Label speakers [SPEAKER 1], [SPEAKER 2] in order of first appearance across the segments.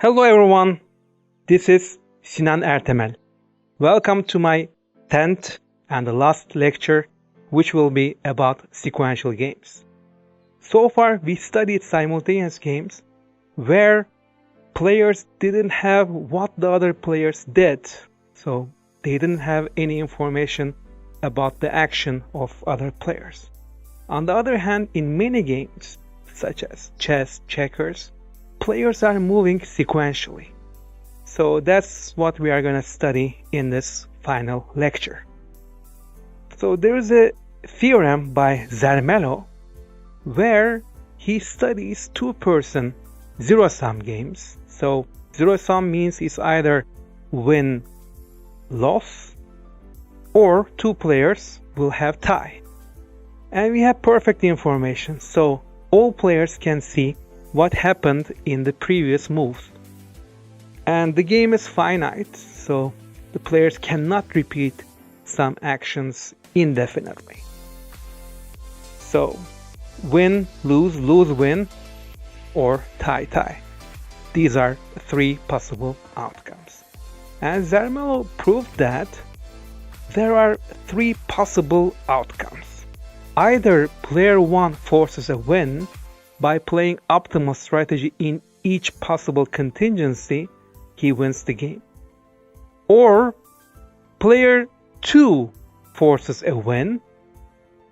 [SPEAKER 1] Hello everyone, this is Sinan Ertemel. Welcome to my 10th and the last lecture, which will be about sequential games. So far we studied simultaneous games where players didn't have what the other players did. So they didn't have any information about the action of other players. On the other hand, in many games, such as chess, checkers, players are moving sequentially. So that's what we are going to study in this final lecture. So there is a theorem by Zermelo where he studies two-person zero-sum games. So zero-sum means it's either win-loss or two players will have tie. And we have perfect information, so all players can see what happened in the previous moves. And the game is finite, so the players cannot repeat some actions indefinitely. So win, lose, lose, win, or tie, tie. These are three possible outcomes. And Zermelo proved that there are three possible outcomes. Either player 1 forces a win by playing optimal strategy in each possible contingency, he wins the game. Or player 2 forces a win,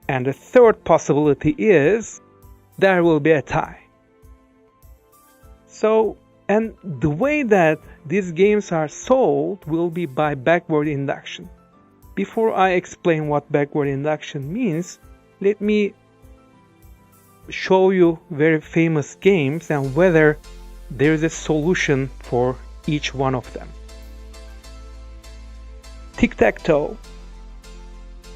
[SPEAKER 1] and the third possibility is there will be a tie. So, and the way that these games are solved will be by backward induction. Before I explain what backward induction means, let me show you very famous games and whether there is a solution for each one of them. Tic-tac-toe.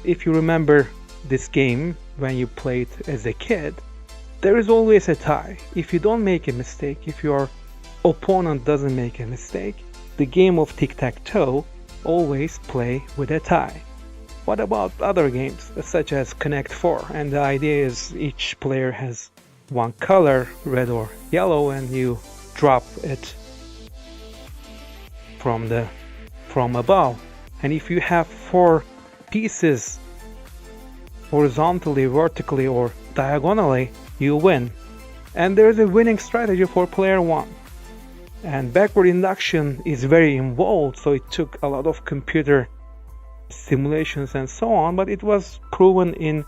[SPEAKER 1] If you remember this game when you played as a kid, there is always a tie. If you don't make a mistake, if your opponent doesn't make a mistake, the game of tic-tac-toe always play with a tie. What about other games such as Connect 4? And the idea is each player has one color, red or yellow, and you drop it from above. And if you have 4 pieces horizontally, vertically, or diagonally, you win. And there's a winning strategy for player 1. And backward induction is very involved, so it took a lot of computer simulations and so on, but it was proven in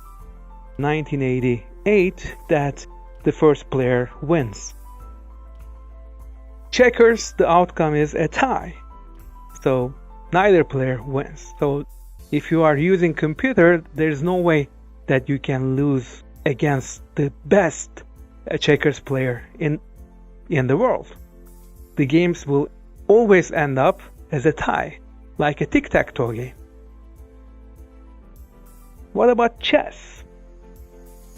[SPEAKER 1] 1988 that the first player wins. Checkers, the outcome is a tie, so neither player wins. So if you are using computer, there's no way that you can lose against the best checkers player in the world. The games will always end up as a tie, like a tic-tac-toe game. What about chess?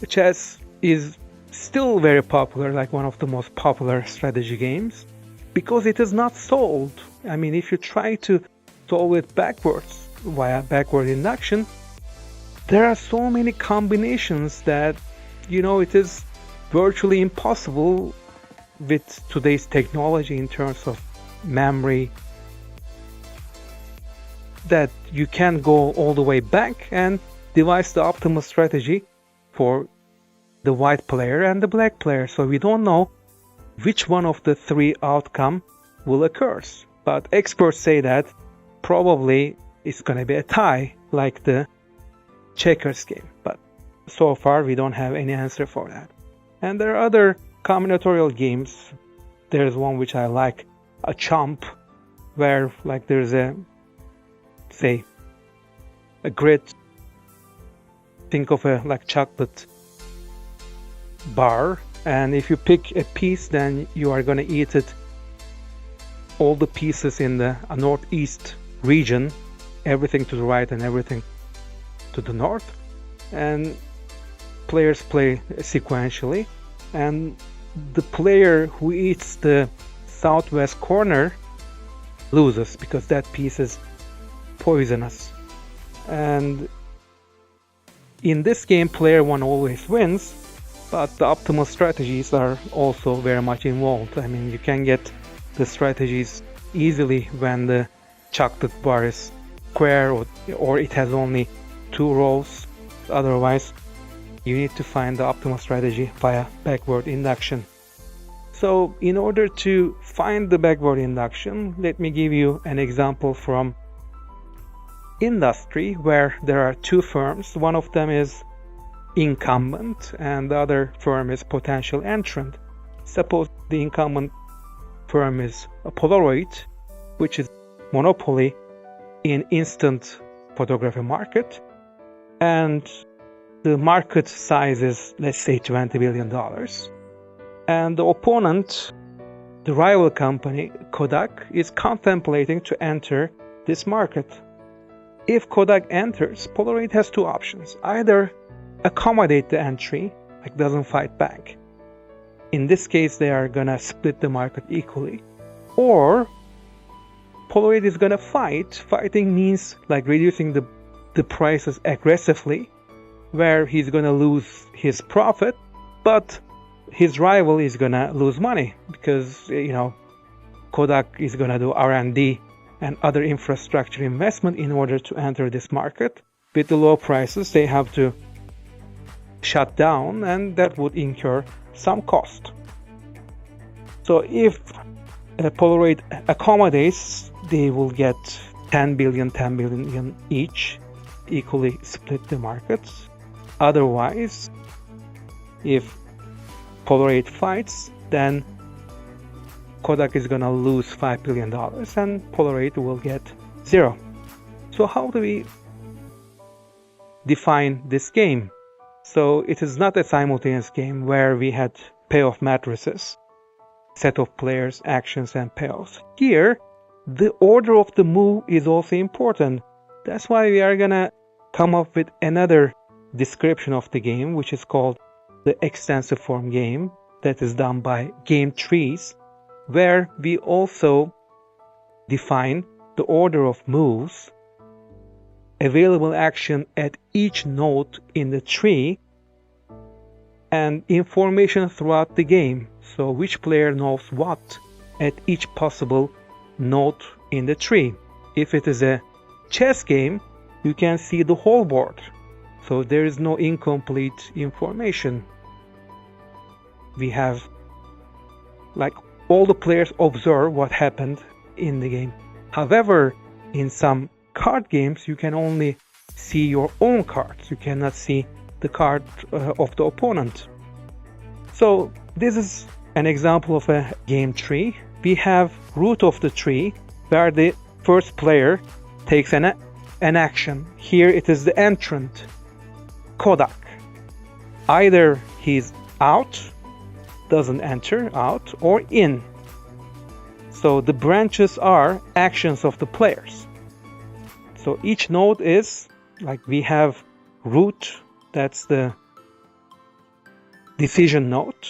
[SPEAKER 1] Chess is still very popular, like one of the most popular strategy games, because it is not solved. I mean, if you try to solve it backwards, via backward induction, there are so many combinations that, it is virtually impossible with today's technology in terms of memory, that you can go all the way back and devise the optimal strategy for the white player and the black player. So we don't know which one of the three outcome will occur. But experts say that probably it's going to be a tie like the checkers game. But so far we don't have any answer for that. And there are other combinatorial games. There's one which I like, a chomp, where like there's a grid. Think of a like chocolate bar, and if you pick a piece, then you are going to eat it, all the pieces in the northeast region, everything to the right and everything to the north. And players play sequentially, and the player who eats the southwest corner loses because that piece is poisonous. And in this game, player 1 always wins, but the optimal strategies are also very much involved. I mean, you can get the strategies easily when the chocolate bar is square or it has only 2 rows. Otherwise, you need to find the optimal strategy via backward induction. So in order to find the backward induction, let me give you an example from industry where there are 2 firms. One of them is incumbent and the other firm is potential entrant. Suppose the incumbent firm is a Polaroid, which is monopoly in instant photography market, and the market size is, let's say, $20 billion. And the opponent, the rival company, Kodak, is contemplating to enter this market. If Kodak enters, Polaroid has 2 options. Either accommodate the entry, like doesn't fight back. In this case, they are gonna split the market equally. Or Polaroid is gonna fight. Fighting means like reducing the prices aggressively, where he's gonna lose his profit, but his rival is gonna lose money because, you know, Kodak is gonna do R&D and other infrastructure investment in order to enter this market. With the low prices, they have to shut down, and that would incur some cost. So if Polaroid accommodates, they will get 10 billion each, equally split the markets. Otherwise, if Polaroid fights, then Kodak is gonna lose $5 billion and Polaroid will get 0. So how do we define this game? So it is not a simultaneous game where we had payoff matrices, set of players, actions and payoffs. Here, the order of the move is also important. That's why we are gonna come up with another description of the game, which is called the extensive form game, that is done by game trees, where we also define the order of moves, available action at each node in the tree, and information throughout the game. So which player knows what at each possible node in the tree. If it is a chess game, you can see the whole board. So there is no incomplete information. We have, like, all the players observe what happened in the game. However, in some card games, you can only see your own cards. You cannot see the card of the opponent. So this is an example of a game tree. We have root of the tree where the first player takes an action. Here it is the entrant, Kodak. Either he's out, doesn't enter, out, or in. So the branches are actions of the players. So each node is, like, we have root, that's the decision node.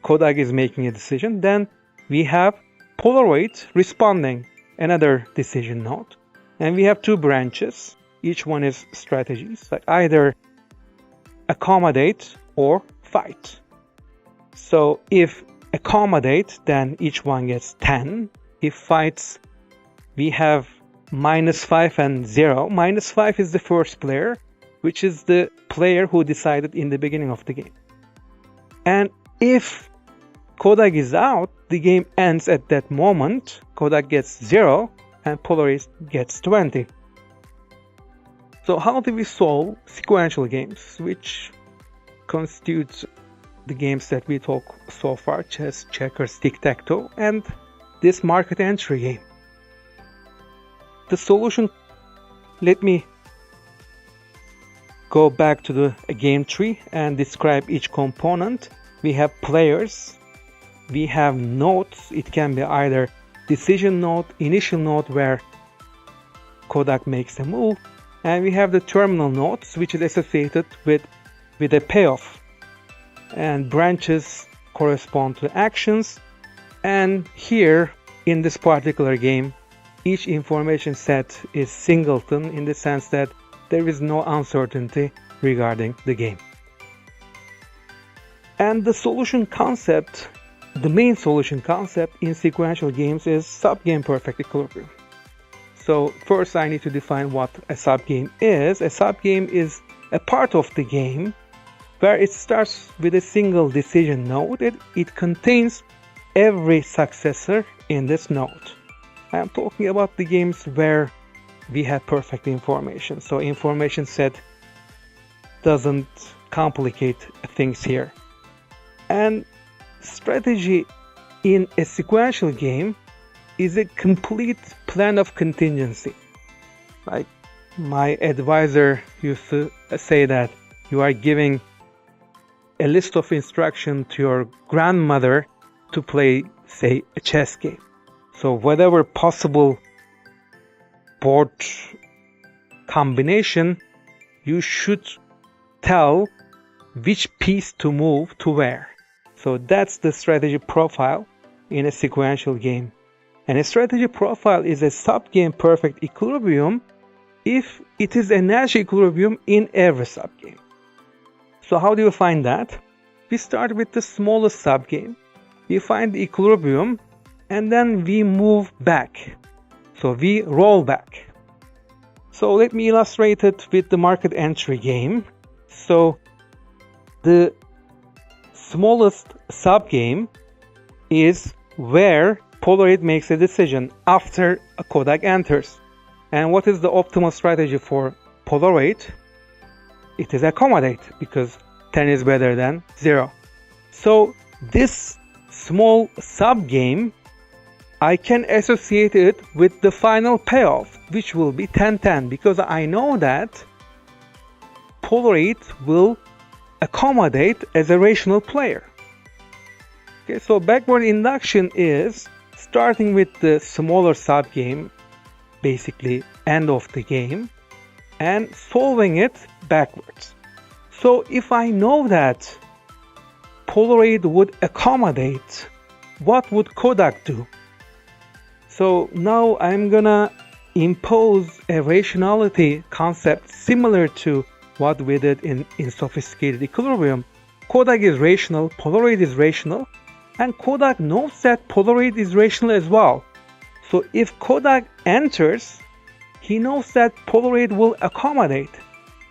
[SPEAKER 1] Kodak is making a decision. Then we have Polaroid responding, another decision node. And we have 2 branches. Each one is strategies, like either accommodate or fight. So if accommodate, then each one gets 10. If fights, we have -5 and 0. -5 is the first player, which is the player who decided in the beginning of the game. And if Kodak is out, the game ends at that moment. Kodak gets 0 and Polaroid gets 20. So how do we solve sequential games, which constitutes the games that we talk so far: chess, checkers, tic-tac-toe, and this market entry game? The solution, let me go back to the game tree and describe each component. We have players, we have nodes. It can be either decision node, initial node where Kodak makes a move, and we have the terminal nodes, which is associated with a payoff, and branches correspond to actions. And here in this particular game, each information set is singleton, in the sense that there is no uncertainty regarding the game. And the solution concept the main solution concept in sequential games is subgame perfect equilibrium. So first I need to define what a subgame is. A subgame is a part of the game where it starts with a single decision node. It contains every successor in this node. I am talking about the games where we have perfect information. So information set doesn't complicate things here. And strategy in a sequential game is a complete plan of contingency. Like my advisor used to say that you are giving a list of instructions to your grandmother to play, say, a chess game. So whatever possible board combination, you should tell which piece to move to where. So that's the strategy profile in a sequential game. And a strategy profile is a subgame perfect equilibrium if it is a Nash equilibrium in every subgame. So how do you find that? We start with the smallest subgame. We find the equilibrium and then we move back. So we roll back. So let me illustrate it with the market entry game. So the smallest subgame is where Polaroid makes a decision after a Kodak enters. And what is the optimal strategy for Polaroid? It is accommodate, because 10 is better than 0. So this small subgame, I can associate it with the final payoff, which will be 10-10, because I know that Polaroid will accommodate as a rational player. Okay, so backward induction is starting with the smaller subgame, basically end of the game, and solving it backwards. So if I know that Polaroid would accommodate, what would Kodak do? So now I'm gonna impose a rationality concept similar to what we did in sophisticated equilibrium. Kodak is rational, Polaroid is rational, and Kodak knows that Polaroid is rational as well. So if Kodak enters, he knows that Polaroid will accommodate.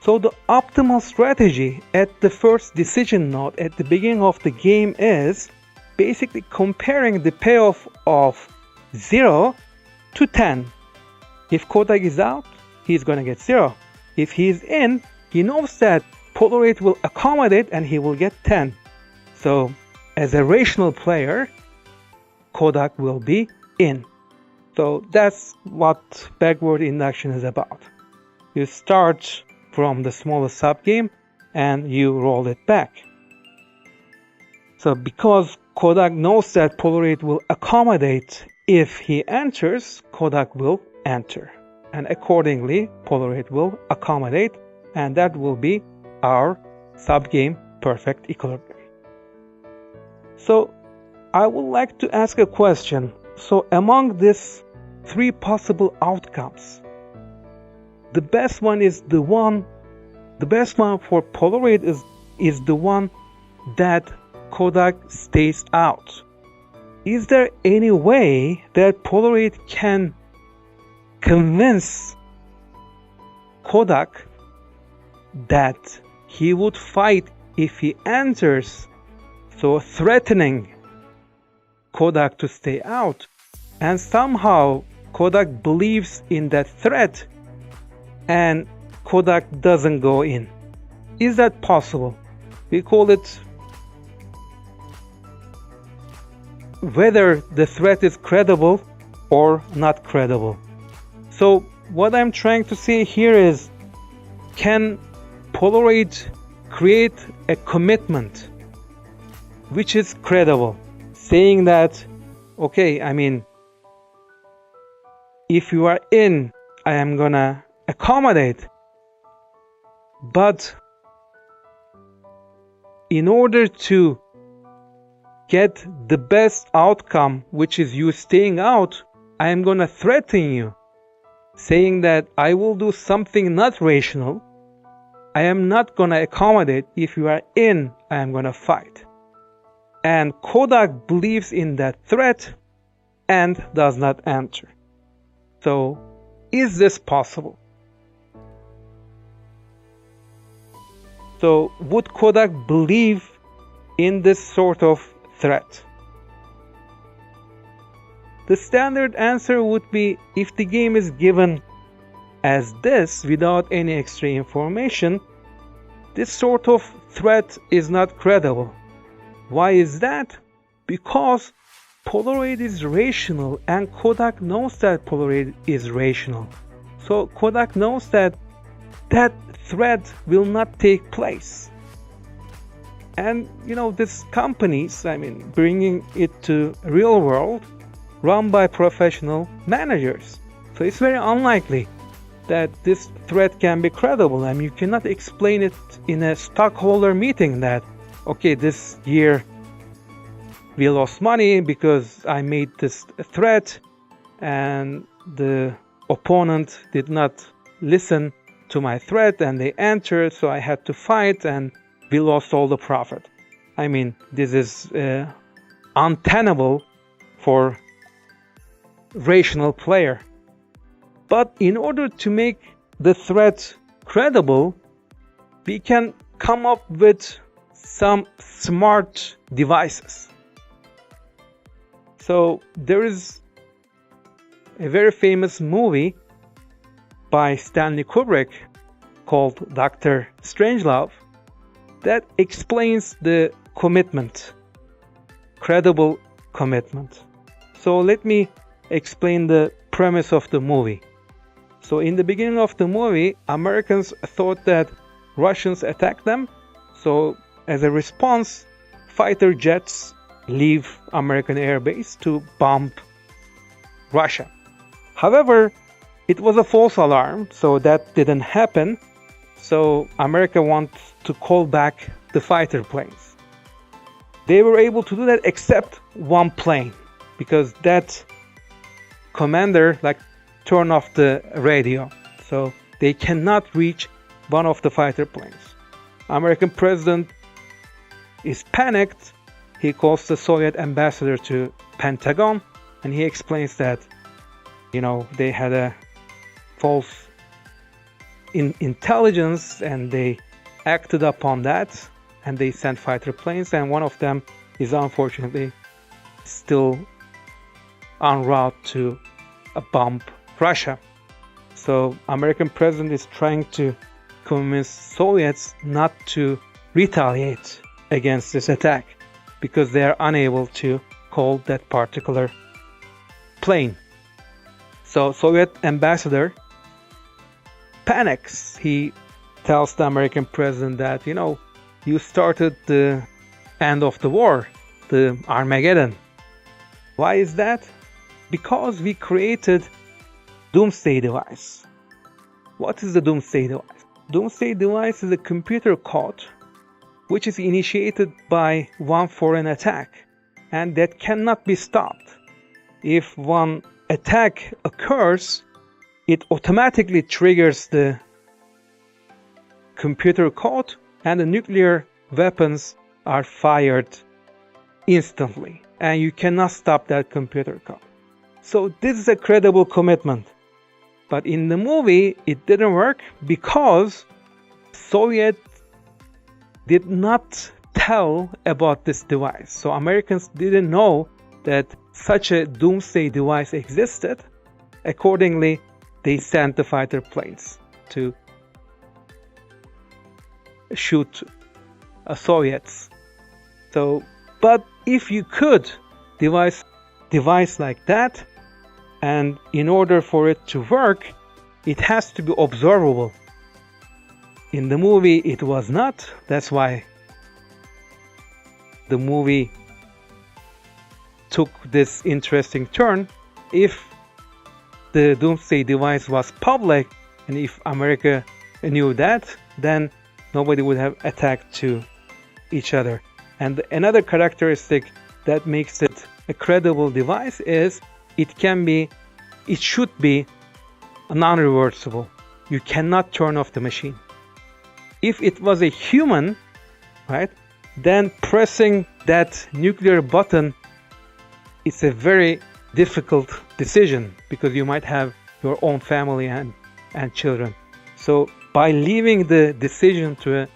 [SPEAKER 1] So the optimal strategy at the first decision node at the beginning of the game is basically comparing the payoff of 0 to 10. If Kodak is out, he's gonna get 0. If he's in, he knows that Polaroid will accommodate and he will get 10. So as a rational player, Kodak will be in. So that's what backward induction is about. You start from the smallest subgame and you roll it back. So because Kodak knows that Polaroid will accommodate if he enters, Kodak will enter. And accordingly, Polaroid will accommodate, and that will be our subgame perfect equilibrium. So I would like to ask a question. So among these 3 possible outcomes, the best one for Polaroid is the one that Kodak stays out. Is there any way that Polaroid can convince Kodak that he would fight if he enters, so threatening Kodak to stay out, and somehow Kodak believes in that threat and Kodak doesn't go in? Is that possible? We call it whether the threat is credible or not credible. So what I'm trying to say here is, can Polaroid create a commitment which is credible, saying that, okay, I mean, if you are in, I am gonna accommodate, but in order to get the best outcome, which is you staying out, I am gonna threaten you, saying that I will do something not rational. I am not gonna accommodate. If you are in, I am gonna fight. and Kodak believes in that threat and does not enter. So, is this possible? So, would Kodak believe in this sort of threat? The standard answer would be, if the game is given as this without any extra information, this sort of threat is not credible. Why is that? Because Polaroid is rational and Kodak knows that Polaroid is rational. So Kodak knows that that threat will not take place. And these companies, bringing it to real world, run by professional managers. So it's very unlikely that this threat can be credible. You cannot explain it in a stockholder meeting that, okay, this year we lost money because I made this threat and the opponent did not listen to my threat and they entered, so I had to fight and we lost all the profit. This is untenable for rational player. But in order to make the threat credible, we can come up with some smart devices. So there is a very famous movie by Stanley Kubrick called Dr. Strangelove that explains the commitment, credible commitment. So let me explain the premise of the movie. So in the beginning of the movie, Americans thought that Russians attacked them. So as a response, fighter jets leave American airbase to bomb Russia. However, it was a false alarm, so that didn't happen. So America wants to call back the fighter planes. They were able to do that except one plane, because that commander turned off the radio, so they cannot reach one of the fighter planes. American president is panicked. He calls the Soviet ambassador to Pentagon and he explains that they had a false intelligence and they acted upon that and they sent fighter planes, and one of them is unfortunately still en route to bomb Russia. So American president is trying to convince Soviets not to retaliate against this attack because they are unable to call that particular plane. So Soviet ambassador panics. He tells the American president that, you started the end of the war, the Armageddon. Why is that? Because we created Doomsday device. What is the Doomsday device? Doomsday device is a computer code which is initiated by one foreign attack and that cannot be stopped. If one attack occurs, it automatically triggers the computer code and the nuclear weapons are fired instantly and you cannot stop that computer code. So this is a credible commitment. But in the movie, it didn't work because Soviet did not tell about this device. So Americans didn't know that such a doomsday device existed. Accordingly, they sent the fighter planes to shoot Soviets. So, but if you could device like that, and in order for it to work, it has to be observable. In the movie, it was not. That's why the movie took this interesting turn. If the Doomsday device was public, and if America knew that, then nobody would have attacked to each other. And another characteristic that makes it a credible device is it should be non-reversible. You cannot turn off the machine. If it was a human, right, then pressing that nuclear button is a very difficult decision because you might have your own family and children. So by leaving the decision to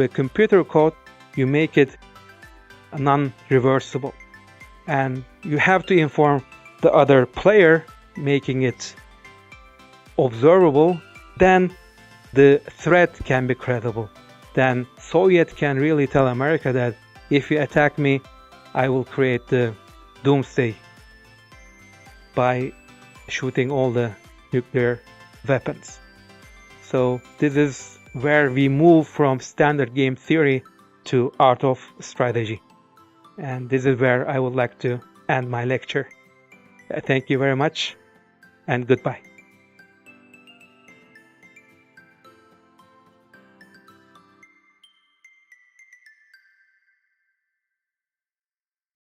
[SPEAKER 1] a computer code, you make it non-reversible. And you have to inform the other player, making it observable. Then the threat can be credible. Then Soviet can really tell America that if you attack me, I will create the Doomsday by shooting all the nuclear weapons. So this is where we move from standard game theory to art of strategy. And this is where I would like to end my lecture. Thank you very much and goodbye.